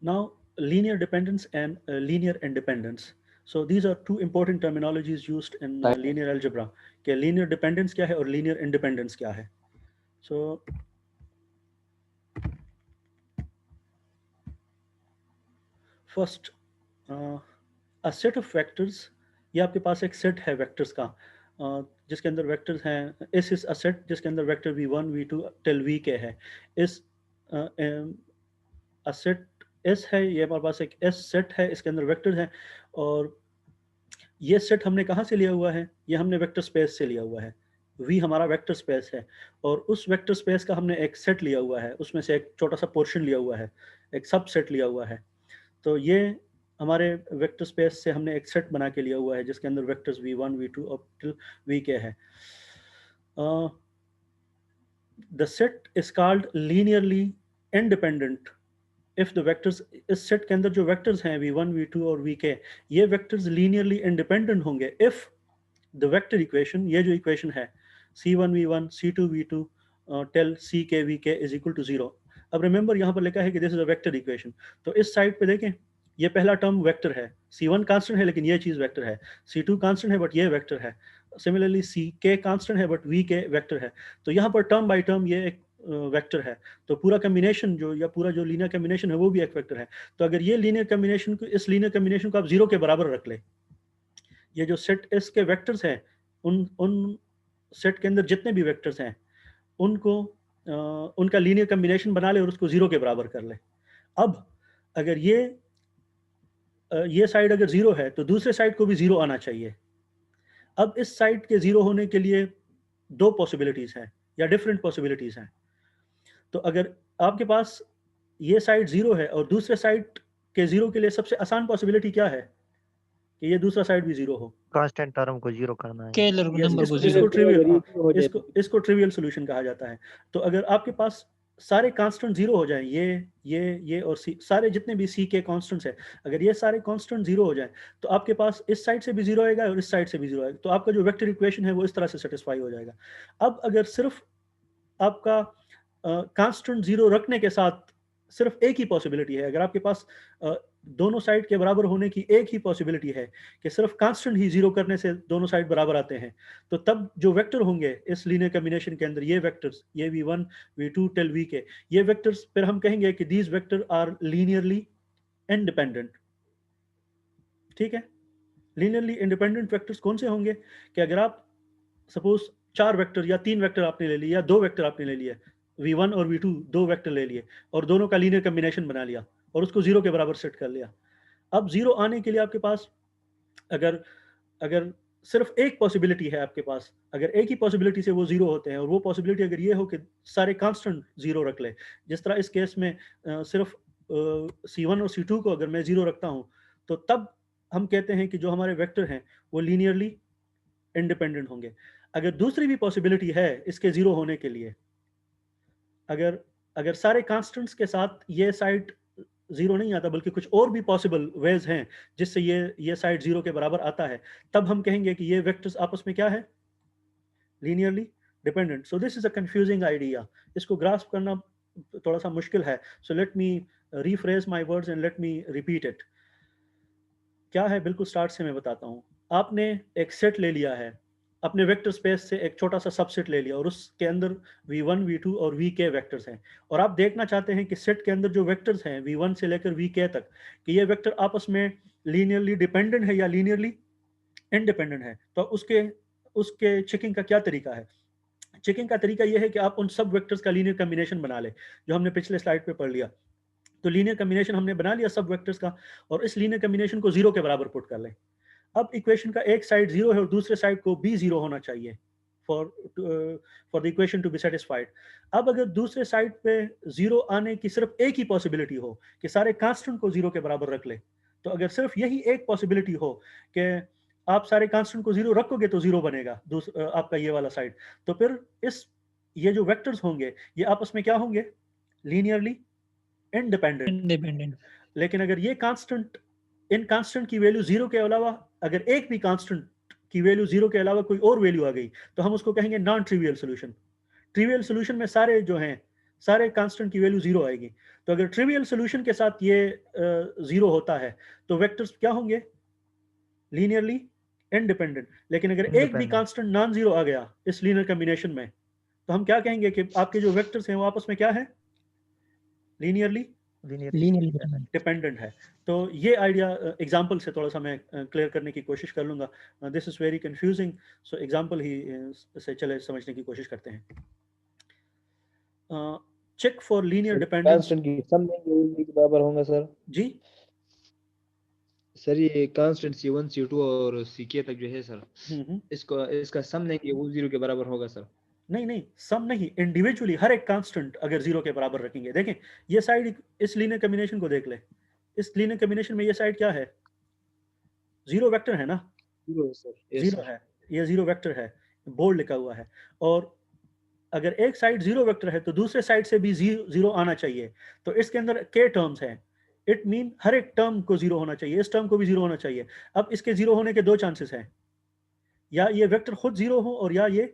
Now, linear dependence and linear independence. So these are two important terminologies used in Right. linear algebra. कि linear dependence क्या है और linear independence क्या है. So first, uh, a set of vectors. ये आपके पास एक set है वेक्टर्स का, जिसके अंदर वेक्टर्स हैं. इस इज अ सेट जिसके अंदर vector v1 v2 till vk है. इस अ सेट एस है, ये हमारे पास एक एस सेट है, इसके अंदर वेक्टर्स हैं. और ये सेट हमने कहाँ से लिया हुआ है? ये हमने वेक्टर स्पेस से लिया हुआ है. वी हमारा वेक्टर स्पेस है, और उस वेक्टर स्पेस का हमने एक सेट लिया हुआ है, उसमें से एक छोटा सा पोर्शन लिया हुआ है, एक सब सेट लिया हुआ है. तो ये हमारे वेक्टर स्पेस से हमने एक सेट बना के लिया हुआ है जिसके अंदर वेक्टर्स v1 v2 और टिल vk है. The set is called linearly independent if the vectors. इस सेट के अंदर जो वेक्टर्स हैं v1 v2 और vk, ये वेक्टर्स लीनियरली इंडिपेंडेंट होंगे इफ द वेक्टर इक्वेशन, ये जो इक्वेशन है c1 v1 c2 v2 till ck vk is equal to 0. अब रिमेंबर यहाँ पर लिखा है कि this is a vector equation. तो इस साइड पे देखें, ये पहला टर्म वेक्टर है, c1 कांस्टेंट है लेकिन ये चीज वेक्टर है, c2 कांस्टेंट है बट ये वेक्टर है, सिमिलरली ck कांस्टेंट है बट vk वेक्टर है. तो यहाँ पर टर्म बाय टर्म ये एक वेक्टर है. तो पूरा कम्बिनेशन जो, या पूरा जो लीनियर कम्बिनेशन है वो भी एक वेक्टर है. तो अगर ये लीनियर कम्बिनेशन को, इस लीनियर कम्बिनेशन को आप जीरो के बराबर रख ले, ये जो सेट एस के वेक्टर्स हैं, उन सेट के अंदर जितने भी वेक्टर्स हैं उनको उनका लीनियर कम्बिनेशन बना ले और उसको जीरो के बराबर कर ले. अब अगर ये साइड अगर जीरो है तो दूसरे साइड को भी जीरो आना चाहिए. अब इस साइड के जीरो होने के लिए दो पॉसिबिलिटीज हैं या डिफरेंट पॉसिबिलिटीज हैं. तो अगर आपके पास ये साइड जीरो है और दूसरे साइड के जीरो के लिए सबसे आसान पॉसिबिलिटी क्या है? कि ये दूसरा साइड भी जीरो हो. कांस्टेंट टर्म को जीरो करना है. स्केलर यस, नंबर को इसको जीरो. इसको ट्रिवियल, अगर ये zero हो जाए तो इसको ट्रिवियल सॉल्यूशन कहा जाता है. तो अगर आपके पास सारे कांस्टेंट जीरो हो जाएं, ये और सी, सारे जितने भी सी के कांस्टेंट्स हैं, अगर ये सारे कांस्टेंट जीरो हो जाएं तो आपके पास इस साइड से भी जीरो आएगा और इस साइड से भी जीरो आएगा. तो आपका जो वेक्टर इक्वेशन है वो इस तरह से सेटिस्फाई हो जाएगा. अब अगर सिर्फ आपका कांस्टेंट जीरो रखने के साथ सिर्फ एक ही पॉसिबिलिटी है, अगर आपके पास दोनों साइड के बराबर होने की एक ही पॉसिबिलिटी है कि सिर्फ कांस्टेंट ही जीरो करने से दोनों साइड बराबर आते हैं, तो तब जो वेक्टर होंगे इस लीनियर कॉम्बिनेशन के अंदर, ये वेक्टर्स, ये v1 v2 टिल vk, ये वेक्टर्स फिर हम कहेंगे कि these vector are linearly independent. ठीक है. लीनियरली इंडिपेंडेंट वेक्टर्स कौन से होंगे? कि अगर आप सपोज चार वेक्टर या तीन वेक्टर आपने ले लिए या दो वेक्टर आपने ले लिए, v1 और v2 दो वेक्टर ले लिए और दोनों का लीनियर कॉम्बिनेशन बना लिया और उसको जीरो के बराबर सेट कर लिया. अब जीरो आने के लिए आपके पास अगर अगर सिर्फ एक पॉसिबिलिटी है आपके पास, अगर एक ही पॉसिबिलिटी से वो जीरो होते हैं, और वो पॉसिबिलिटी अगर ये हो कि सारे कांस्टेंट जीरो रख ले, जिस तरह इस केस में सिर्फ c1 और c2 को अगर मैं जीरो रखता हूँ, तो तब हम कहते हैं कि जो हमारे वेक्टर हैं वो लीनियरली इंडिपेंडेंट होंगे. अगर दूसरी भी पॉसिबिलिटी है इसके जीरो होने के लिए, अगर अगर सारे कांस्टेंट्स के साथ ये साइड जीरो नहीं आता बल्कि कुछ और भी पॉसिबल वेज हैं जिससे ये साइड जीरो के बराबर आता है, तब हम कहेंगे कि ये वेक्टर्स आपस में क्या है? Linearly dependent. So this is a confusing idea. इसको ग्रास्प करना थोड़ा सा मुश्किल है. So let me rephrase my words and let me repeat it. क्या है, बिल्कुल स्टार्ट से मैं बताता हूँ. आपने एक सेट ले लिया है, अपने वेक्टर स्पेस से एक छोटा सा सबसेट ले लिया और उसके अंदर v1 v2 और vk वेक्टर्स हैं, और आप देखना चाहते हैं कि सेट के अंदर जो वेक्टर्स हैं v1 से लेकर vk तक, कि ये वेक्टर आपस में लीनियरली डिपेंडेंट है या लीनियरली इंडिपेंडेंट है. तो उसके उसके चेकिंग का क्या तरीका है? चेकिंग का तरीका यह है कि आप उन सब वेक्टर्स का लीनियर कम्बिनेशन बना ले, जो हमने पिछले स्लाइड पे पढ़ लिया. तो लीनियर कम्बिनेशन हमने बना लिया सब वेक्टर्स का, और इस लीनियर कम्बिनेशन को जीरो के बराबर पुट कर लें. अब इक्वेशन का एक साइड जीरो है और दूसरे साइड को भी जीरो होना चाहिए for the equation to be satisfied. अब अगर दूसरे साइड पे जीरो आने की सिर्फ एक ही पॉसिबिलिटी हो कि सारे कांस्टेंट को जीरो के बराबर रख ले, तो अगर सिर्फ यही एक पॉसिबिलिटी हो कि आप सारे कांस्टेंट को जीरो रखोगे तो जीरो बनेगा आपका ये वाला साइड, तो फिर ये जो वेक्टर्स होंगे ये आपस में क्या होंगे? Linearly independent. इंडिपेंडेंट. लेकिन अगर ये कांस्टेंट, इन कांस्टेंट की वैल्यू जीरो के अलावा, अगर एक भी कांस्टेंट की वैल्यू जीरो के अलावा कोई और वैल्यू आ गई, तो हम उसको कहेंगे non trivial solution. Trivial solution में सारे जो हैं सारे कांस्टेंट की वैल्यू 0 आएगी। तो अगर ट्रिवियल सोल्यूशन के साथ ये 0 होता है तो वेक्टर्स क्या होंगे? Linearly independent. लेकिन अगर एक भी इंडिपेंडेंट। कांस्टेंट नॉन जीरो आ गया इस लीनियर कॉम्बिनेशन में, तो हम क्या कहेंगे कि आपके जो वेक्टर्स हैं वो आपस में क्या है? लीनियरली लीनियरली डिपेंडेंट है। तो ये आइडिया एग्जांपल से थोड़ा सा मैं क्लियर करने की कोशिश कर लूंगा। This is very confusing, so example ही से चले समझने की कोशिश करते हैं। Check for linear dependence. Constant की सम के बराबर होगा सर। जी सर ये कांस्टेंट C1 C2 और Ck तक जो है सर, इसको इसका सम लेंगे वो 0 के बराबर होगा सर। नहीं नहीं, सम नहीं, इंडिविजुअली हर एक कांस्टेंट अगर 0 के बराबर रखेंगे। देखें ये साइड, इस लीनियर कॉम्बिनेशन को देख ले, इस लीनियर कॉम्बिनेशन में ये साइड क्या है? 0 वेक्टर है ना? 0 है सर। Yes 0 sir. है, ये 0 वेक्टर है, बोल्ड लिखा हुआ है। और अगर एक साइड 0 वेक्टर है तो दूसरे साइड से भी 0 आना चाहिए। तो इसके अंदर के टर्म्स हैं, इट मीन हर एक टर्म को 0 होना चाहिए, इस टर्म को भी 0 होना चाहिए। अब इसके 0 होने के दो चांसेस हैं, या ये वेक्टर खुद 0 हो और या ये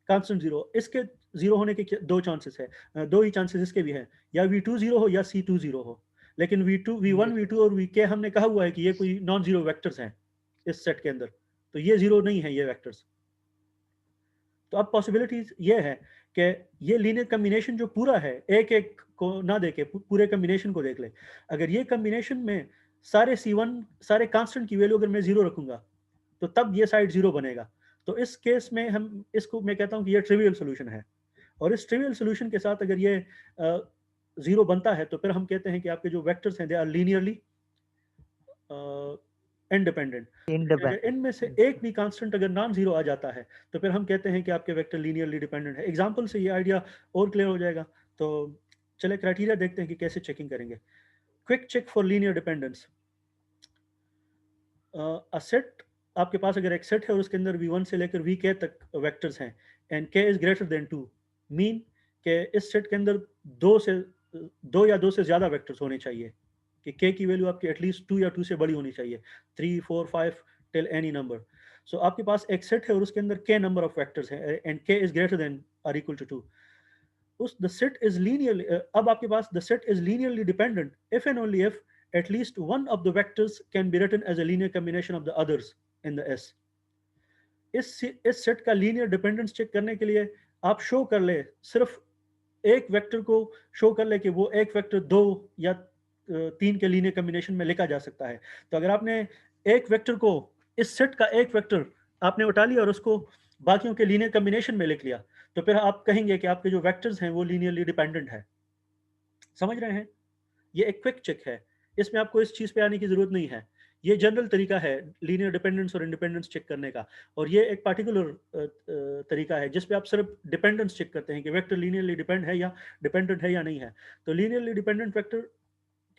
कांस्टेंट 0। इसके 0 होने के दो चांसेस है, दो ही चांसेस इसके भी हैं, या V2 0 हो या C2 0 हो। लेकिन V2 V1 V2 और Vk हमने कहा हुआ है कि ये कोई नॉन जीरो वेक्टर्स हैं इस सेट के अंदर, तो ये 0 नहीं है ये वेक्टर्स। तो अब पॉसिबिलिटीज ये है कि ये लीनियर कम्बिनेशन जो पूरा है, एक एक को ना देखे पूरे कम्बिनेशन को देख ले। अगर ये कम्बिनेशन में सारे C1 सारे कांस्टेंट की वैल्यू अगर मैं 0 रखूंगा तो तब ये साइड 0 बनेगा। तो इस केस में हम इसको मैं कहता हूं कि ये ट्रिवियल सोल्यूशन है। और इस ट्रिवियल सोल्यूशन के साथ अगर ये 0 बनता है तो फिर हम कहते हैं कि आपके जो वेक्टर्स हैं दे आर लीनियरली इंडिपेंडेंट। अगर इनमें से एक भी कांस्टेंट अगर नॉन जीरो आ जाता है तो फिर हम कहते हैं कि आपके वेक्टर लीनियरली डिपेंडेंट है। एग्जांपल से ये आइडिया और क्लियर हो जाएगा। तो चले क्राइटेरिया देखते हैं कि कैसे चेकिंग करेंगे। Quick check for linear dependence. A set, आपके पास अगर एक सेट है और उसके अंदर V1 से लेकर Vk तक वेक्टर्स हैं and k is greater then 2, mean के इस सेट के अंदर दो या दो से ज्यादा वेक्टर्स होने चाहिए कि k की वैल्यू आपकी एटलीस्ट 2 या 2 से बड़ी होनी चाहिए, 3 4 5 टिल एनी नंबर। सो आपके पास एक सेट है और उसके अंदर k नंबर ऑफ वेक्टर्स हैं and k is greater than और इक्वल टू 2। उस द सेट इज लीनियरली, अब आपके पास the set is linearly dependent if and only if at least one of the vectors can be written as a linear combination of the others in the S। इस set का linear dependence check करने के लिए आप show कर ले, सिर्फ एक वेक्टर को शो कर ले कि वो एक वेक्टर 2 या 3 के लीनियर कॉम्बिनेशन में लिखा जा सकता है। तो अगर आपने एक वेक्टर को, इस सेट का एक वेक्टर आपने उठा लिया और उसको बाकियों के लीनियर कॉम्बिनेशन में लिख लिया, तो फिर आप कहेंगे कि आपके जो वेक्टर्स हैं वो लीनियरली डिपेंडेंट है। समझ रहे हैं? ये एक क्विक चेक है, इसमें आपको इस चीज़ पे आने की ज़रूरत नहीं है। ये जनरल तरीका है लीनियर डिपेंडेंस और इंडिपेंडेंस चेक करने का। और ये एक पार्टिकुलर तरीका है जिस पे आप सिर्फ डिपेंडेंस चेक करते हैं कि वेक्टर लीनियरली डिपेंड है या डिपेंडेंट है या नहीं है। तो लीनियरली डिपेंडेंट वेक्टर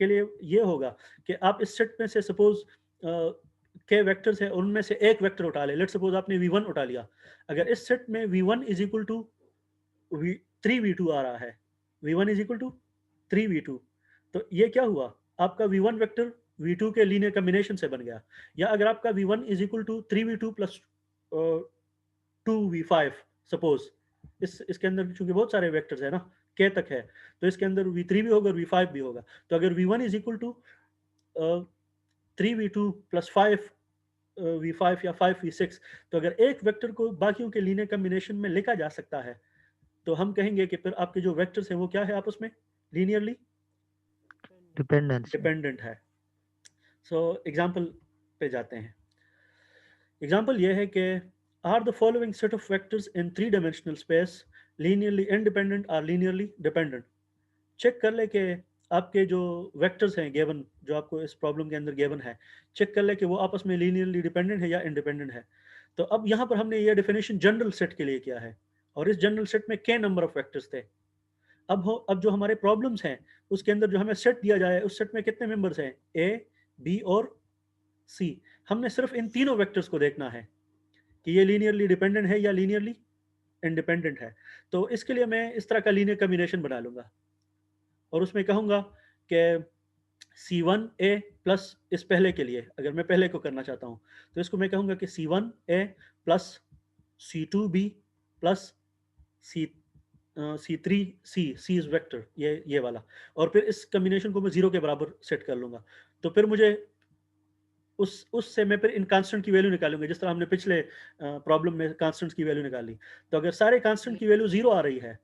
के लिए ये होगा कि आप इस सेट में से सपोज के वेक्टर्स है, उनमें से एक वेक्टर उठा ले। लेट्स सपोज आपने V1 उठा लिया। अगर इस सेट में V1 is equal to 3V2 आ रहा है, V1 is equal to 3V2, तो ये क्या हुआ? आपका V1 वेक्टर V2 के लीनियर कॉम्बिनेशन से बन गया। या अगर आपका V1 is equal to 3V2 plus 2V5 suppose, इसके अंदर चूंकि बहुत सारे वेक्टर्स है ना, k तक है, तो इसके अंदर V3 भी होगा और V5 भी होगा। तो अगर V1 is equal to 3V2 plus 5 V5 या 5V6, तो अगर एक वेक्टर को बाकियों के लीनियर कॉम्बिनेशन में लिखा जा सकता है तो हम कहेंगे कि फिर आपके जो वेक्टर्स हैं वो क्या है, आपस में लीनियरली डिपेंडेंट है। सो एग्जांपल पे जाते हैं। एग्जांपल ये है कि are the following set of vectors in 3 dimensional space linearly independent और लीनियरली डिपेंडेंट। चेक कर ले कि आपके जो वेक्टर्स हैं गिवन, जो आपको इस प्रॉब्लम के अंदर गिवन है, चेक कर ले कि वो आपस में लीनियरली डिपेंडेंट है या इंडिपेंडेंट है। तो अब यहाँ पर हमने ये डेफिनेशन जनरल सेट के लिए किया है और इस जनरल सेट में k नंबर ऑफ वेक्टर्स थे। अब जो हमारे प्रॉब्लम्स हैं उसके अंदर जो हमें सेट दिया जाए उस सेट में कितने मेंबर्स हैं, A, B और C। हमने सिर्फ इन तीनों वेक्टर्स को देखना है कि ये लीनियरली डिपेंडेंट है या लीनियरली इंडिपेंडेंट है। तो इसके लिए मैं इस तरह का लीनियर कॉम्बिनेशन बना लूंगा और उसमें कहूंगा कि C1A प्लस, इस पहले के लिए अगर मैं पहले को करना चाहता हूं तो इसको मैं कहूंगा कि C1A plus C2B plus C3 C is vector, ये वाला, और फिर इस कम्बिनेशन को मैं 0 के बराबर सेट कर लूंगा। तो फिर मुझे उससे मैं फिर इन कांस्टेंट की वैल्यू निकालूंगा, जिस तरह हमने पिछले प्रॉब्लम में कांस्टेंट्स की वैल्यू निकाली। तो अगर सारे कांस्टेंट की वैल्यू 0 आ रही है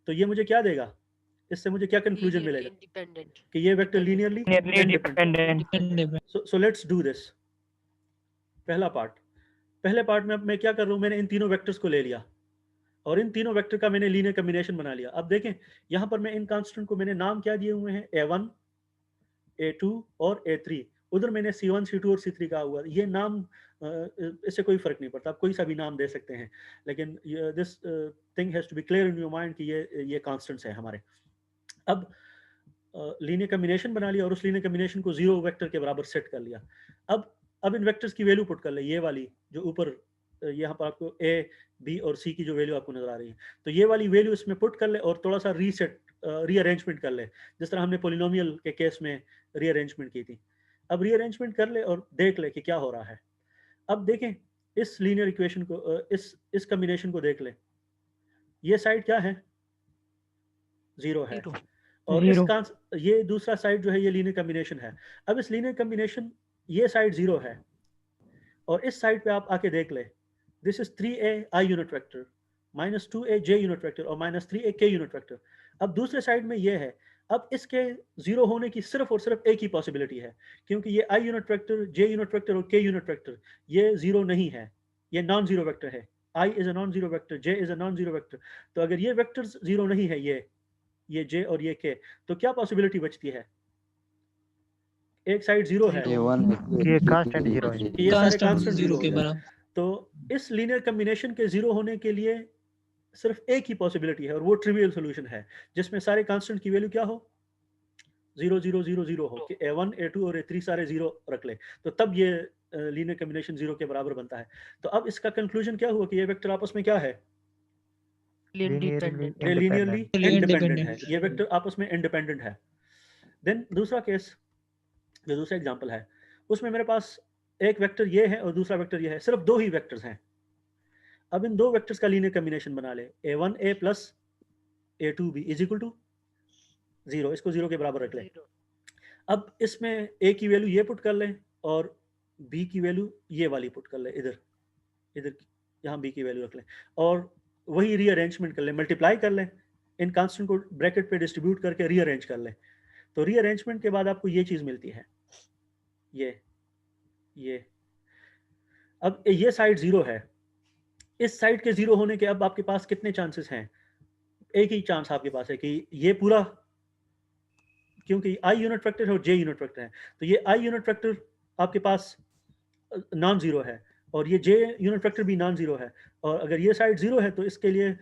तो ये मुझे क्या देगा, इससे मुझे क्या कंक्लूजन मिलेगा कि ये vector linearly independent. So let's do this. पहला पार्ट में अब मैं क्या कर रहा हूँ, मैंने इन तीनों वेक्टर्स को ले लिया और इन तीनों वेक्टर का मैंने लीनियर कॉम्बिनेशन बना लिया। अब देखें यहाँ पर मैं इन कांस्टेंट को मैंने नाम क्या दिए हुए हैं, A1 A2 और A3। उधर मैंने C1 C2 और C3 कहा हुआ। ये नाम इससे कोई फर्क नहीं पड़ता, आप कोई सा भी नाम दे सकते हैं, लेकिन this thing has to be clear in your mind कि ये कांस्टेंट्स है हमारे। अब लीनियर कॉम्बिनेशन बना लिया और उस लीनियर कॉम्बिनेशन को 0 वेक्टर के बराबर सेट कर लिया। अब इन वेक्टर्स की वैल्यू पुट कर ले, ये वाली जो ऊपर यहाँ पर आपको A B और C की जो वैल्यू आपको नजर आ रही है, तो ये वाली वैल्यू इसमें पुट कर ले और थोड़ा सा रीअरेंजमेंट कर ले, जिस तरह हमने पोलिनोमियल के केस में रीअरेंजमेंट की थी। अब रीअरेंजमेंट कर ले और देख ले कि क्या हो रहा है। अब देखें इस लीनियर इक्वेशन को, इस कॉम्बिनेशन को देख ले, ये साइड क्या है, 0 है, और ये दूसरा साइड जो है ये लीनियर कॉम्बिनेशन है। अब इस लीनियर कॉम्बिनेशन, ये साइड 0 है और इस साइड पे आप आके देख ले, this is 3a I unit vector minus 2a j unit vector और minus 3a k unit vector. अब दूसरे साइड में ये है, अब इसके 0 होने की सिर्फ और सिर्फ एक ही पॉसिबिलिटी है, क्योंकि ये I unit vector, j unit vector और k यूनिट वेक्टर ये 0 नहीं है, ये नॉन जीरो वेक्टर है। I is a non zero vector, j is a non zero vector. तो अगर ये वेक्टर्स 0 नहीं है, ये j और ये k, तो क्या पॉसिबिलिटी बचती है, एक साइड 0 है, ये कांस्टेंट 0 है, ये सारे कांस्टेंट 0 के बराबर। तो इस लीनियर कॉम्बिनेशन के 0 होने के लिए सिर्फ एक ही पॉसिबिलिटी है और वो ट्रिवियल सॉल्यूशन है, जिसमें सारे कांस्टेंट की वैल्यू क्या हो, 0 0 0 0 हो, कि A1 A2 और A3 सारे 0 रख ले, तो तब ये लीनियर कॉम्बिनेशन 0 के बराबर बनता है। तो अब इसका कंक्लूजन क्या हुआ कि ये वेक्टर आपस में क्या है, लीनियरली इंडिपेंडेंट है, ये वेक्टर आपस में इंडिपेंडेंट है। देन दूसरा केस, जो दूसरा एग्जांपल है, उसमें मेरे पास एक वेक्टर ये है और दूसरा वेक्टर ये है, सिर्फ दो ही वेक्टर्स हैं। अब इन दो वेक्टर्स का लीनियर कॉम्बिनेशन बना ले, A1A plus A2B is equal to 0, इसको 0 के बराबर रख ले। अब इसमें A की वैल्यू ये पुट कर ले और B की वैल्यू ये वाली पुट कर ले, इधर यहाँ B की वैल्यू रख ले और वही रीअरेंजमेंट कर ले, मल्टीप्लाई कर ले, इन कांस्टेंट को ब्रैकेट पे डिस्ट्रीब्यूट करके रीअरेंज कर ले। तो रीअरेंजमेंट के बाद आपको ये चीज मिलती है, ये अब ये साइड 0 है, इस साइड के 0 होने के अब आपके पास कितने चांसेस हैं, एक ही चांस आपके पास है कि ये पूरा, क्योंकि I यूनिट वेक्टर है और J यूनिट वेक्टर है, तो ये I यूनिट वेक्टर आपके पास नॉन जीरो है और ये J यूनिट वेक्टर भी नॉन जीरो है, और अगर ये साइड 0 है तो इसके लिए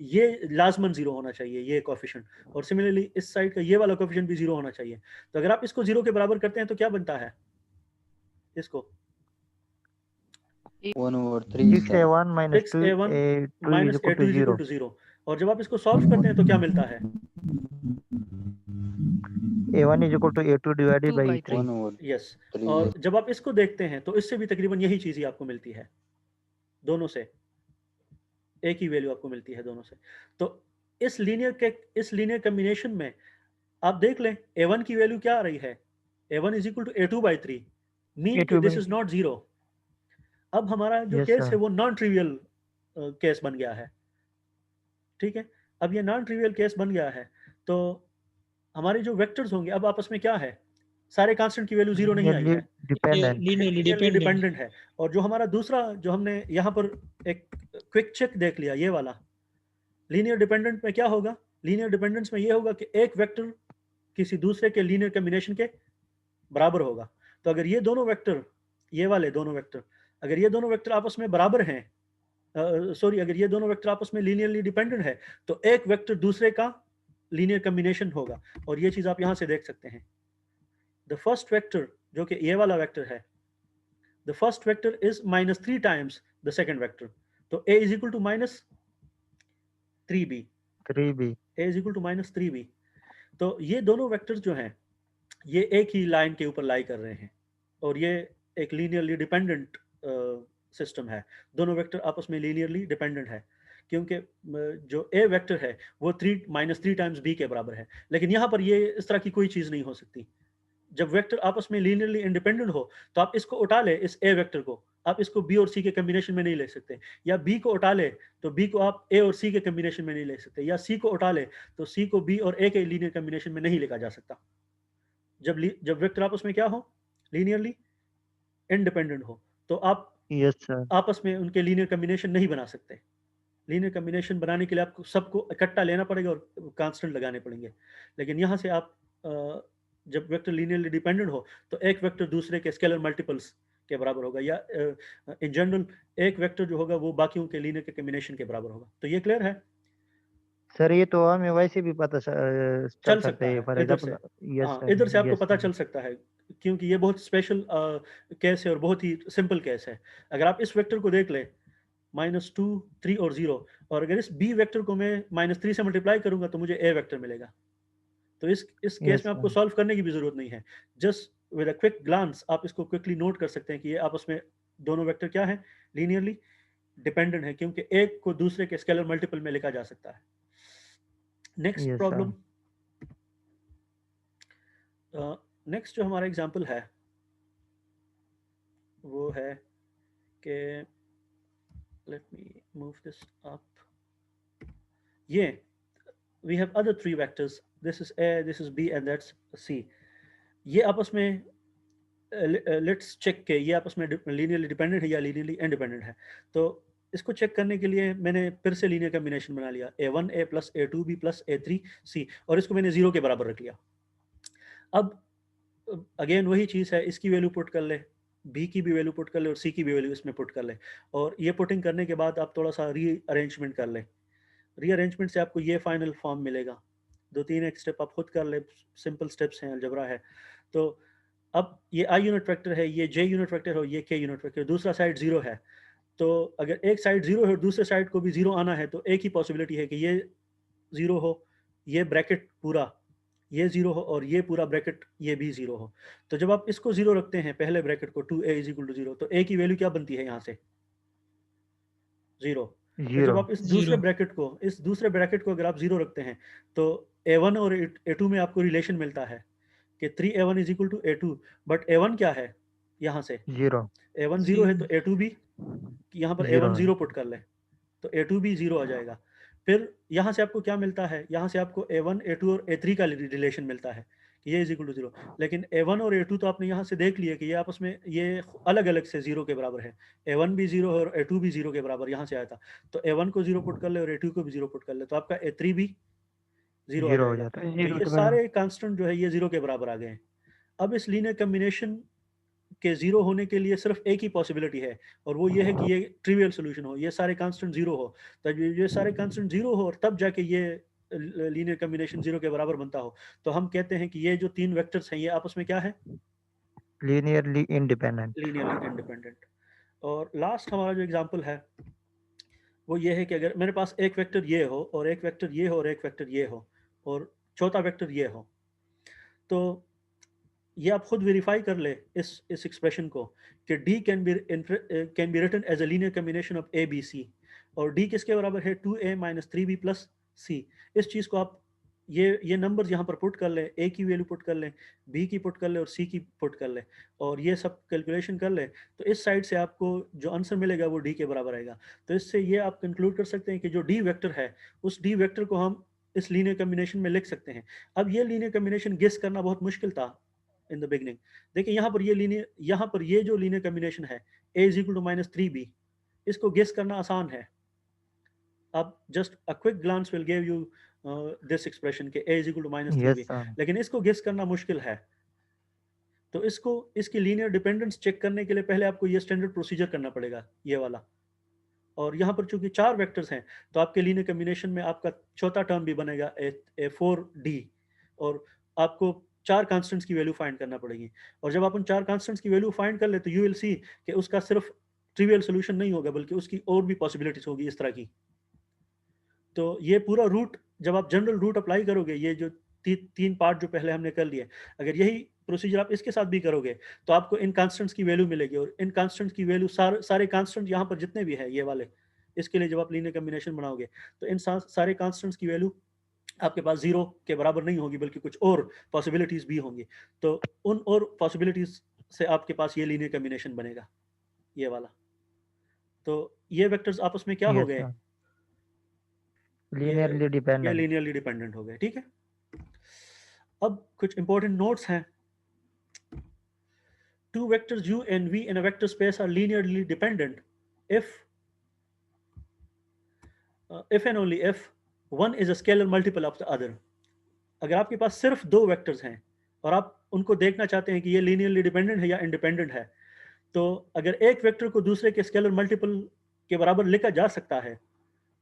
ये लाजमन 0 होना चाहिए, ये कोएफिशिएंट, और सिमिलरली इस साइड का ये वाला कोएफिशिएंट भी 0 होना चाहिए। तो अगर आप इसको 0 के बराबर करते हैं तो क्या बनता है, इसको 6A1 minus 2A2 is equal to 0. और जब आप इसको सॉल्व करते हैं तो क्या मिलता है, A1 is equal to A2 divided by 3. Yes, और जब आप इसको देखते हैं तो इससे भी तकरीबन यही चीज ही आपको मिलती है, दोनों से एक ही वैल्यू आपको मिलती है दोनों से। तो इस लीनियर कॉम्बिनेशन में आप देख लें A1 की वैल्यू क्या आ रही है, A1 is equal to A2 by 3, mean this is not 0। अब हमारा जो केस है वो नॉन ट्रिवियल केस बन गया है, ठीक है। अब ये नॉन ट्रिवियल केस बन गया है तो हमारे जो वेक्टर्स होंगे अब आपस में क्या है, सारे कांस्टेंट की वैल्यू 0 नहीं आई है, लीनियरली डिपेंडेंट है। और जो हमारा दूसरा, जो हमने यहाँ पर एक क्विक चेक देख लिया, ये वाला लीनियर डिपेंडेंट में क्या होगा, लीनियर डिपेंडेंस में ये होगा कि एक वेक्टर किसी दूसरे के लीनियर कॉम्बिनेशन के बराबर होगा। तो अगर ये दोनों वेक्टर, ये वाले दोनों वेक्टर, अगर ये दोनों वेक्टर आपस में बराबर हैं, अगर ये दोनों वेक्टर आपस में लीनियरली डिपेंडेंट है तो एक वेक्टर दूसरे का लीनियर कॉम्बिनेशन होगा, और ये चीज आप यहां से देख सकते हैं। द फर्स्ट वेक्टर जो कि ये वाला वेक्टर है, the first vector is -3 times the second vector, तो a is equal to -3b, a is equal to -3b। तो ये दोनों वेक्टर्स जो हैं ये एक ही लाइन के ऊपर लाई कर रहे हैं और ये एक लीनियरली डिपेंडेंट सिस्टम है, दोनों वेक्टर आपस में लीनियरली डिपेंडेंट है। क्योंकि जो ए वेक्टर है वो 3 टाइम्स बी के बराबर है। लेकिन यहाँ पर ये इस तरह की कोई चीज़ नहीं हो सकती। जब वेक्टर आपस में लीनियरली इंडिपेंडेंट हो तो आप इसको उठा ले, इस ए वेक्टर को, आप इसको बी और सी के कम्बिनेशन में नहीं ले सकते, या बी को उठा ले तो बी को आप ए और सी के कम्बिनेशन में नहीं ले सकते, या सी को उठा ले तो सी को बी और ए के लीनियर कम्बिनेशन में नहीं लिखा जा सकता। जब वेक्टर आपस में क्या हो, लीनियरली इंडिपेंडेंट हो, तो आप यस सर। आपस में उनके लीनियर कम्बिनेशन नहीं बना सकते। लीनियर कम्बिनेशन बनाने के लिए आपको सबको इकट्ठा लेना पड़ेगा और कांस्टेंट लगाने पड़ेंगे। लेकिन यहाँ से आप जब वेक्टर लीनियरली डिपेंडेंट हो तो एक वेक्टर दूसरे के स्केलर मल्टीपल्स के बराबर होगा, या इन जनरल एक वेक्टर जो होगा वो बाकियों के लीनियर के कम्बिनेशन के बराबर होगा। तो ये क्लियर है सर ये तो हमें वैसे भी पता चल चल सकते सकता हैं, है फॉर इधर से। एग्जांपल। यस हाँ, सर। इधर से आपको यस पता सर। चल सकता है, क्योंकि ये बहुत स्पेशल केस है और बहुत ही सिंपल केस है। अगर आप इस वेक्टर को देख ले -2, 3 और 0, और अगर इस बी वेक्टर को मैं -3 से मल्टीप्लाई करूंगा तो मुझे ए वेक्टर मिलेगा। तो इस केस यस में आपको सर। सॉल्व करने की भी जरूरत नहीं है। Just with a quick glance आप इसको क्विकली नोट कर सकते हैं कि ये आपस में दोनों वेक्टर क्या है, लीनियरली डिपेंडेंट है, क्योंकि एक को दूसरे के स्केलर मल्टीपल में लिखा जा सकता है। Next yes sir. Problem, next जो हमारा एग्जांपल है वो है कि let me move this up, ये we have other 3 vectors, this is a, this is b and that's c। ये आपस में लेट्स चेक के ये आपस में लीनियरली डिपेंडेंट है या लीनियरली इंडिपेंडेंट है। तो इसको चेक करने के लिए मैंने फिर से लीनियर कम्बिनेशन बना लिया, a1 a plus a2 b plus a3 c, और इसको मैंने 0 के बराबर रख लिया। अब अगेन वही चीज़ है, इसकी वैल्यू पुट कर ले, बी की भी वैल्यू पुट कर ले और सी की भी वैल्यू इसमें पुट कर ले, और ये पुटिंग करने के बाद आप थोड़ा सा रीअरेंजमेंट कर ले। रीअरेंजमेंट से आपको ये फाइनल फॉर्म मिलेगा। 2-3 एक स्टेप आप खुद कर ले, सिंपल स्टेप्स हैं, अलजबरा है। तो अब ये आई यूनिट वेक्टर है, ये जे यूनिट वेक्टर हो, ये के यूनिट वेक्टर, दूसरा साइड 0 है। तो अगर एक साइड 0 है और दूसरे साइड को भी 0 आना है तो एक ही पॉसिबिलिटी है कि ये 0 हो, ये ब्रैकेट पूरा ये 0 हो, और ये पूरा ब्रैकेट ये भी 0 हो। तो जब आप इसको 0 रखते हैं पहले ब्रैकेट को, 2a = 0, तो a की वैल्यू क्या बनती है यहाँ से, 0। फिर जब 0। आप इस दूसरे ब्रैकेट को अगर आप 0 रखते हैं तो a1 और a2 में आपको रिलेशन मिलता है कि 3a1 = a2, बट a1 क्या है यहाँ से, 0। a1 0 है तो a2 भी, यहाँ पर 0 a1 है। 0 पुट कर ले तो a2 भी 0 आ जाएगा। फिर यहाँ से आपको क्या मिलता है, यहाँ से आपको a1 a2 और a3 का रिलेशन मिलता है कि ये = 0। लेकिन a1 और a2 तो आपने यहाँ से देख लिया कि ये आपस में ये अलग अलग से 0 के बराबर है, a1 भी 0 है और a2 भी 0 के बराबर यहाँ से आया था। तो a1 को 0 पुट कर ले और a2 को भी 0 पुट कर ले, तो आपका a3 भी 0 आ 0 हो जाएगा। जाता है। तो ये सारे कांस्टेंट जो है ये 0 के बराबर आ गए हैं। अब इस लीनियर कम्बिनेशन के 0 होने के लिए सिर्फ एक ही पॉसिबिलिटी है, और वो ये है कि ये ट्रिवियल सॉल्यूशन हो, ये सारे कांस्टेंट 0 हो। तब ये सारे कांस्टेंट 0 हो और तब जाके ये लीनियर कम्बिनेशन 0 के बराबर बनता हो। तो हम कहते हैं कि ये जो 3 वेक्टर्स हैं ये आपस में क्या है, लीनियरली इंडिपेंडेंट। Linearly independent. और लास्ट हमारा जो एग्जांपल है वो ये है कि अगर मेरे पास एक वेक्टर ये हो और एक वेक्टर ये हो और एक वेक्टर ये हो और चौथा वेक्टर ये हो, तो ये आप खुद वेरीफाई कर ले इस एक्सप्रेशन को कि D can be written as a linear combination of A B C, और D किसके बराबर है, 2a - 3b + c। इस चीज़ को आप ये नंबर्स यहाँ पर पुट कर लें, A की वैल्यू पुट कर लें, B की पुट कर लें और C की पुट कर लें, और ये सब कैलकुलेशन कर लें, तो इस साइड से आपको जो आंसर मिलेगा वो D के बराबर आएगा। तो इससे ये आप कंक्लूड कर सकते हैं कि जो D वेक्टर है उस D वेक्टर को हम इस लीनियर कम्बिनेशन में लिख सकते हैं। अब ये लीनियर कम्बिनेशन गेस करना बहुत मुश्किल था इन द बिगनिंग। देखिए यहाँ पर ये जो लीनियर कम्बिनेशन है a = -3b, इसको गेस करना आसान है। अब just a quick glance will give you this expression के a = यस -3b, सर। लेकिन इसको गेस करना मुश्किल है। तो इसकी लीनियर डिपेंडेंस चेक करने के लिए पहले आपको ये स्टैंडर्ड प्रोसीजर करना पड़ेगा, ये वाला। और यहाँ पर चूंकि 4 वेक्टर्स हैं तो आपके लीनियर कम्बिनेशन में आपका चौथा टर्म भी बनेगा a4d, और आपको 4 कांस्टेंट्स की वैल्यू फाइंड करना पड़ेगी। और जब आप उन 4 कांस्टेंट्स की वैल्यू फाइंड कर ले तो यू विल सी कि उसका सिर्फ ट्रिवियल सोल्यूशन नहीं होगा बल्कि उसकी और भी पॉसिबिलिटीज होगी इस तरह की। तो ये पूरा रूट जब आप जनरल रूट अप्लाई करोगे, ये जो 3 पार्ट जो पहले हमने कर लिए, अगर यही प्रोसीजर आप इसके साथ भी करोगे तो आपको इन कांस्टेंट्स की वैल्यू मिलेगी, और इन कांस्टेंट्स की वैल्यू सारे कांस्टेंट यहाँ पर जितने भी हैं ये वाले इसके लिए जब आप लीनियर कॉम्बिनेशन बनाओगे तो इन सारे कांस्टेंट्स की वैल्यू आपके पास 0 के बराबर नहीं होगी, बल्कि कुछ और पॉसिबिलिटीज भी होंगी। तो उन और पॉसिबिलिटीज से आपके पास ये लीनियर कॉम्बिनेशन बनेगा, ये वाला। तो ये वेक्टर्स आपस में क्या हो गए? Linearly dependent. ये लीनियरली डिपेंडेंट हो गए, ठीक है। अब कुछ इंपॉर्टेंट नोट्स हैं। Two vectors u and v in a vector space are linearly dependent if and only if one is a scalar multiple of the other. अगर आपके पास सिर्फ दो वेक्टर्स हैं और आप उनको देखना चाहते हैं कि ये लीनियरली डिपेंडेंट है या इंडिपेंडेंट है, तो अगर एक वेक्टर को दूसरे के स्केलर मल्टीपल के बराबर लिखा जा सकता है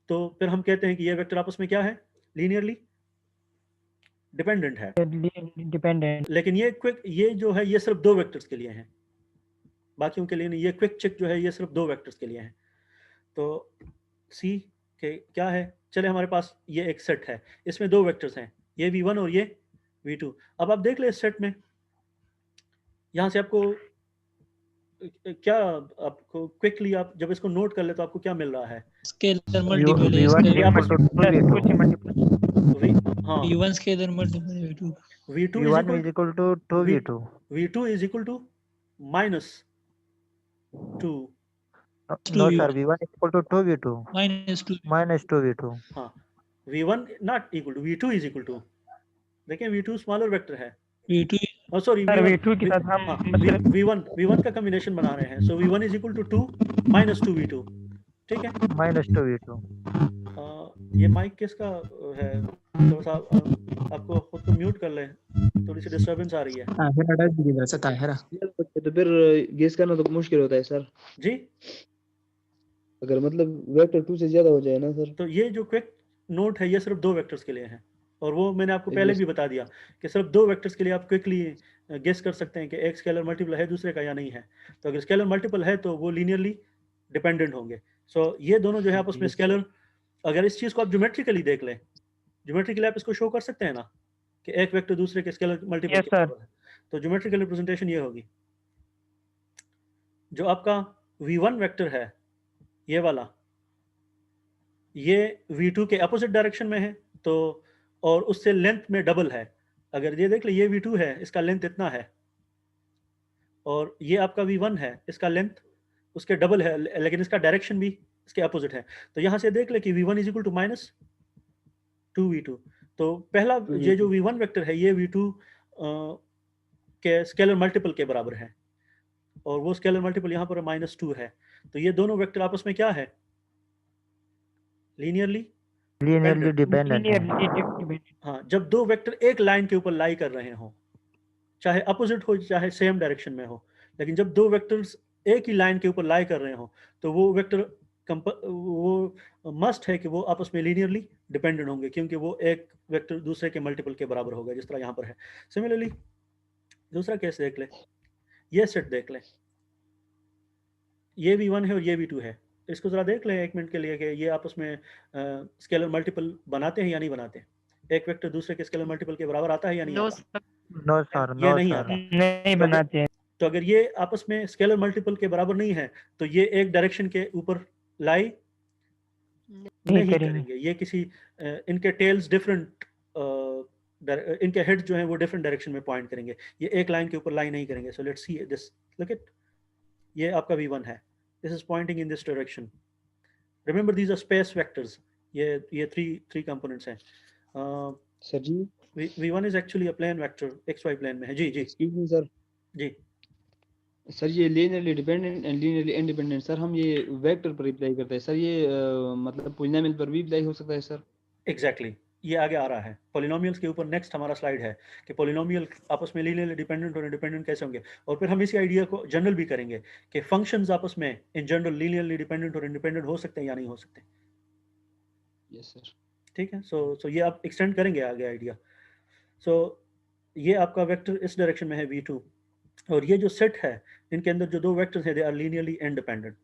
तो फिर हम कहते हैं कि ये वेक्टर आपस में क्या है? लीनियरली डिपेंडेंट है। डिपेंडेंट। लेकिन ये जो है ये सिर्फ दो वेक्टर्स के लिए है, बाकियों के लिए नहीं। ये क्विक चेक जो है ये सिर्फ दो वेक्टर्स के लिए है। तो सी के क्या है? चले हमारे पास ये एक सेट है, इसमें दो वेक्टर्स हैं, ये v1 और ये v2। अब आप देख ले इस सेट में, यहाँ से आपको क्या, आपको क्विकली आप जब इसको नोट कर ले तो आपको क्या मिल रहा है? स्केलर मल्टीपल है v1 इसका। equal to 2v2 हाँ, v1 स्केलर मल्टीपल है v2। v2 v1 is equal to 2v2 v2 is equal to minus 2। no sir, v1 is equal to 2v2 minus 2v2। हाँ, v1 not equal to v2 is equal to, देखिए v2 smaller vector है, v2 sorry v2 के साथ हम v1 का combination बना रहे हैं। सो v1 is equal to 2 minus 2v2, ठीक है। minus 2v2। ये माइक किसका है? थोड़ा सा आपको खुद को म्यूट कर ले, थोड़ी सी डिस्टरबेंस आ रही है। हाँ फिर अटैच भी कर सकता है। तो फिर गेस करना तो मुश्किल होता है सर जी। अगर मतलब वेक्टर 2 से ज्यादा हो जाए ना सर। तो ये जो क्विक नोट है ये सिर्फ दो वेक्टर्स के लिए है, और वो मैंने आपको पहले भी बता दिया कि सिर्फ दो वेक्टर्स के लिए आप क्विकली गेस कर सकते हैं कि एक स्केलर मल्टीपल है दूसरे का या नहीं है। तो अगर स्केलर मल्टीपल है तो वो लीनियरली डिपेंडेंट होंगे। सो ये दोनों जो है आपस में स्केलर, अगर इस चीज़ को आप ज्योमेट्रिकली देख लें, ज्योमेट्रिकली आप इसको शो कर सकते हैं ना कि एक वेक्टर दूसरे के स्केलर मल्टीपल के बराबर है। तो ज्योमेट्रिकल रिप्रेजेंटेशन ये होगी, जो आपका v1 वेक्टर है ये वाला, ये v2 के अपोजिट डायरेक्शन में है, तो और उससे लेंथ में डबल है। अगर ये देख ले, ये v2 है, इसका लेंथ इतना है, और ये आपका v1 है, इसका लेंथ उसके डबल है, लेकिन इसका डायरेक्शन भी इसके अपोजिट है। तो यहाँ से देख ले कि v1 is equal to minus 2v2। तो पहला ये जो v1 वेक्टर है ये v2 के स्केलर मल्टीपल के बराबर है, और वो स्केलर मल्टीपल यहाँ पर -2 है। तो ये दोनों वेक्टर आपस में क्या है? Linearly dependent. हाँ, जब दो वेक्टर एक लाइन के ऊपर लाई कर रहे हो, चाहे अपोजिट हो चाहे सेम डायरेक्शन में हो, लेकिन जब दो वेक्टर्स एक ही लाइन के ऊपर लाई कर रहे हो तो वो वेक्टर वो मस्ट है कि वो आपस में लीनियरली डिपेंडेंट होंगे, क्योंकि वो एक वेक्टर दूसरे के मल्टीपल के बराबर होगा, जिस तरह यहाँ पर है। सिमिलरली दूसरा केस देख ले, ये सेट देख ले, ये v1 है और ये v2 है। इसको जरा देख लें एक मिनट के लिए कि ये आपस में स्केलर मल्टीपल बनाते हैं या नहीं बनाते। एक वेक्टर दूसरे के स्केलर मल्टीपल के बराबर आता है या नहीं आता? नो सर, ये नहीं आता, नहीं बनाते। तो अगर ये आपस में स्केलर मल्टीपल के बराबर नहीं है तो ये एक डायरेक्शन के ऊपर लाई नहीं करेंगे। ये किसी इनके टेल्स डिफरेंट, इनके हेड जो हैं वो डिफरेंट डायरेक्शन में पॉइंट करेंगे, ये एक लाइन के ऊपर लाई नहीं करेंगे। So let's see this, look it, ये आपका v1 है, this is pointing in this direction. Remember these are space vectors, ये थ्री कंपोनेंट्स हैं। Sir ji v1 is actually a plane vector, xy plane में है। जी जी एक्सक्यूज मी सर। जी सर ये linearly dependent and linearly independent, sir हम ये वेक्टर पर अप्लाई करते हैं सर, ये मतलब पॉलिनोमियल पर भी अप्लाई हो सकता है सर? एग्जैक्टली, ये आगे आ रहा है पॉलिनोमियल्स के ऊपर। नेक्स्ट हमारा स्लाइड है कि पॉलिनोमियल आपस में लीनियरली डिपेंडेंट और इंडिपेंडेंट कैसे होंगे, और फिर हम इसी आइडिया को जनरल भी करेंगे कि फंक्शंस आपस में इन जनरल लीनियरली डिपेंडेंट और इंडिपेंडेंट हो सकते हैं या नहीं हो सकते। यस सर, ठीक है। सो ये आप एक्सटेंड करेंगे आगे आइडिया। सो ये आपका वेक्टर इस डायरेक्शन में है v2, और ये जो सेट है इनके अंदर जो दो वेक्टर्स हैं they are linearly independent.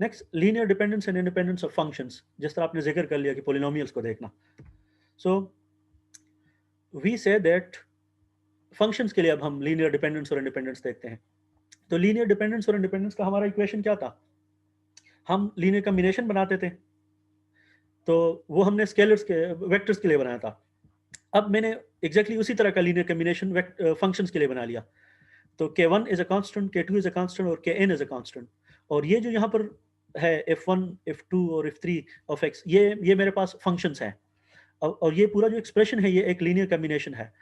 Next, linear dependence and independence of functions, जिस तरह आपने जिक्र कर लिया कि पॉलिनोमियल्स को देखना। So we say that functions के लिए अब हम लीनियर डिपेंडेंस और इंडिपेंडेंस देखते हैं। तो लीनियर डिपेंडेंस और इंडिपेंडेंस का हमारा इक्वेशन क्या था? हम लीनियर कॉम्बिनेशन बनाते थे, तो वो हमने स्केलर्स के वेक्टर्स के लिए बनाया था। अब मैंने एग्जैक्टली उसी तरह का लीनियर कॉम्बिनेशन फंक्शंस के लिए बना लिया। तो k1 is a constant, k2 is a constant और kn इज अ कांस्टेंट। और ये जो यहाँ पर है f1, f2 और f3 ऑफ x, ये मेरे पास फंक्शंस हैं। और ये पूरा जो एक्सप्रेशन है ये एक लीनियर कॉम्बिनेशन है,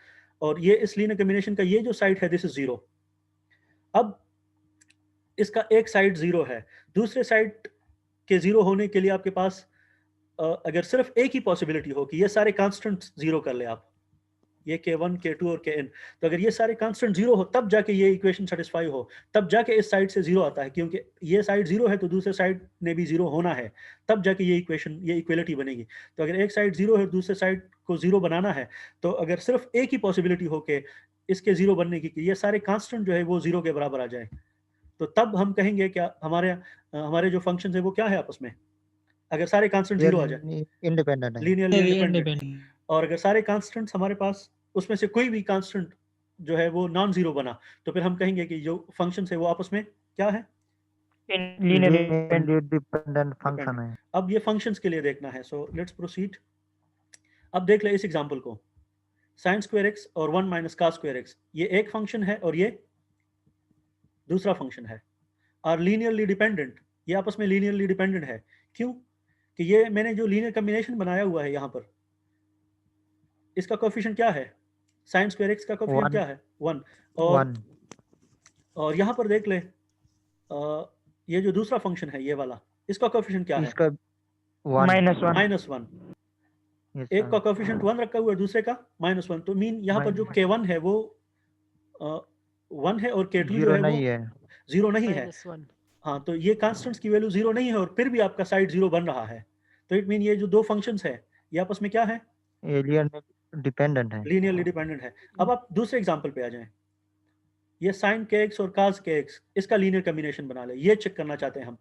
और ये इस लीनियर कॉम्बिनेशन का ये जो साइड है दिस इज 0। अब इसका एक साइड 0 है, दूसरे साइड के 0 होने के लिए आपके पास अगर सिर्फ एक ही पॉसिबिलिटी हो कि ये सारे कांस्टेंट्स 0 कर ले आप, ये k1, k2 और kn, तो अगर ये सारे कांस्टेंट 0 हो तब जाके ये इक्वेशन सेटिस्फाई हो, तब जाके इस साइड से 0 आता है, क्योंकि ये साइड 0 है तो दूसरे साइड ने भी 0 होना है, तब जाके ये इक्वेशन, ये इक्वलिटी बनेगी। तो अगर एक साइड 0 है, दूसरे साइड को 0 बनाना है, तो अगर सिर्फ एक ही पॉसिबिलिटी हो कि इसके 0 बनने की, कि ये सारे कांस्टेंट जो है वो 0 के बराबर आ जाए, तो तब हम कहेंगे क्या हमारे जो फंक्शन है वो क्या है आपस में, अगर सारे कांस्टेंट 0 आ जाए, इंडिपेंडेंट है, लीनियरली इंडिपेंडेंट। independent. और अगर सारे कांस्टेंट्स हमारे पास, उसमें से कोई भी कांस्टेंट जो है वो नॉन जीरो बना, तो फिर हम कहेंगे कि जो फंक्शन है वो आपस में क्या है, लीनियरली डिपेंडेंट फंक्शन डिपेंडेंट। है। अब ये फंक्शंस के लिए देखना है, सो लेट्स प्रोसीड। अब देख ले इस एग्जांपल को, sin स्क्वायर x और 1 माइनस cos स्क्वायर x, ये एक फंक्शन है और ये दूसरा फंक्शन है, आर लीनियरली डिपेंडेंट, ये आपस में लीनियरली डिपेंडेंट है। क्यों? कि ये मैंने जो लीनियर कॉम्बिनेशन बनाया हुआ है यहाँ पर, इसका कोएफिशिएंट क्या है, sin स्क्वायर x का कोएफिशिएंट क्या है 1, और यहाँ पर देख ले ये जो दूसरा फंक्शन है ये वाला, इसका कोएफिशिएंट क्या है, इसका -1। एक का कोएफिशिएंट 1 रखा हुआ है, दूसरे का -1, तो मीन यहाँ पर जो k1 है वो 1 है और k2 जो है वो 0 नहीं है। हाँ, तो ये कांस्टेंट्स की वैल्यू 0 नहीं है और फिर भी आपका साइड 0 बन रहा है, तो इट मीन ये जो दो फंक्शंस है ये आपस में क्या है, डिपेंडेंट है, लीनियरली डिपेंडेंट है। अब आप दूसरे एग्जांपल पे आ जाएं, ये sin kx और cos kx, इसका लीनियर कॉम्बिनेशन बना ले, ये चेक करना चाहते हैं हम,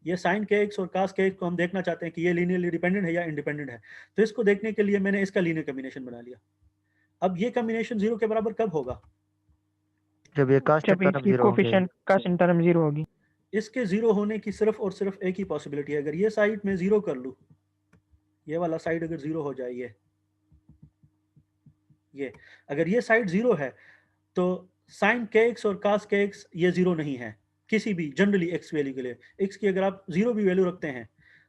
ये sin kx और cos kx को हम देखना चाहते हैं कि ये लीनियरली डिपेंडेंट है या इंडिपेंडेंट है। तो इसको देखने के लिए मैंने इसका लीनियर कॉम्बिनेशन बना लिया। अब ये कॉम्बिनेशन 0 के बराबर कब होगा, जब ये कांस्टेंट टर्म 0 होगी। इसके 0 होने की सिर्फ और सिर्फ एक ही पॉसिबिलिटी है, अगर ये साइड में 0 कर लूँ, ये वाला साइड अगर 0 हो जाए, ये अगर ये साइड 0 है तो sin kx और cos kx ये 0 नहीं है किसी भी जनरली x वैल्यू के लिए। x की अगर आप 0 भी वैल्यू रखते हैं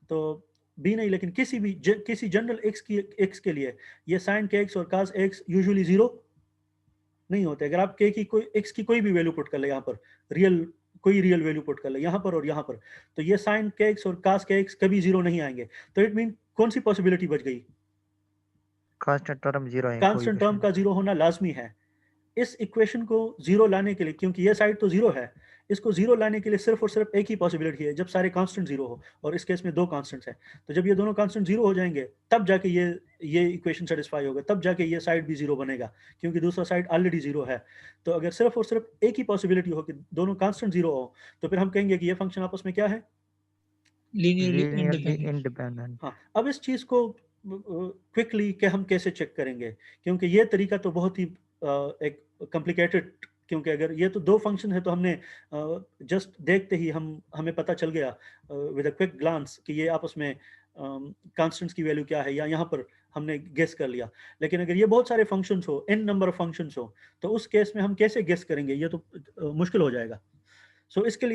तो b नहीं, लेकिन किसी जनरल x के लिए ये sin kx और cos x यूजुअली 0 नहीं होते। अगर आप x की कोई भी वैल्यू पुट कर ले, यहाँ पर कोई रियल वैल्यू पुट कर ले यहाँ पर और यहाँ पर, तो ये sin kx और cos kx कभी 0 नहीं आएंगे। तो इट मीन कौन सी पॉसिबिलिटी बच गई, कांस्टेंट टर्म 0 है, कांस्टेंट टर्म का 0 होना लाजमी है। इस इक्वेशन को 0 लाने के लिए, क्योंकि ये साइड तो 0 है, इसको 0 लाने के लिए सिर्फ और सिर्फ एक ही पॉसिबिलिटी है, जब सारे कांस्टेंट 0 हो, और इस केस में दो कांस्टेंट्स हैं। तो जब ये दोनों कांस्टेंट 0 हो जाएंगे तब जाके ये इक्वेशन सेटिस्फाई होगा, तब जाके ये साइड भी 0 बनेगा, क्योंकि दूसरा साइड ऑलरेडी 0 है। तो अगर सिर्फ और सिर्फ एक ही पॉसिबिलिटी हो कि दोनों कांस्टेंट 0 हो, तो फिर हम कहेंगे कि ये फंक्शन आपस में क्या है, Linearly independent. हाँ। अब इस चीज़ को क्विकली कि हम कैसे चेक करेंगे, क्योंकि ये तरीका तो बहुत ही एक कॉम्प्लिकेटेड, क्योंकि अगर ये तो दो फंक्शन है तो हमने जस्ट देखते ही हमें पता चल गया विद अ क्विक ग्लांस कि ये आपस में कांस्टेंट्स की वैल्यू क्या है, या यहाँ पर हमने गेस कर लिया। लेकिन अगर ये बहुत सारे फंक्शंस हो, n नंबर ऑफ फंक्शंस हो, तो उस केस में हम कैसे गेस करेंगे, ये तो मुश्किल हो जाएगा। सो इसके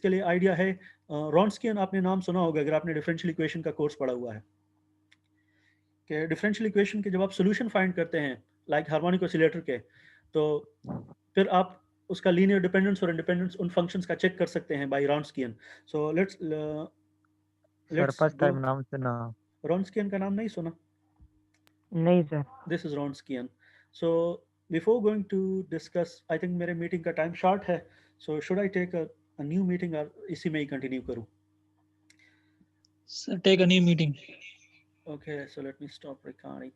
लिए आइडिया है, रॉन्स्कियन आपने नाम सुना होगा अगर आपने डिफरेंशियल इक्वेशन का कोर्स पढ़ा हुआ है, कि डिफरेंशियल इक्वेशन के जब आप सोल्यूशन फाइंड करते हैं लाइक हार्मोनिक ऑसिलेटर के, तो फिर आप उसका लीनियर डिपेंडेंस और इंडिपेंडेंस उन फंक्शंस का चेक कर सकते हैं by Wronskian. So let's first time नाम सुना, रॉन्स्कियन का नाम नहीं सुना? नहीं sir. This is Wronskian. So before going to discuss, I think मेरे मीटिंग का टाइम शॉर्ट है, so should I take a new meeting और इसी में ही कंटिन्यू करूं? So take a new meeting. Okay, so let me stop recording.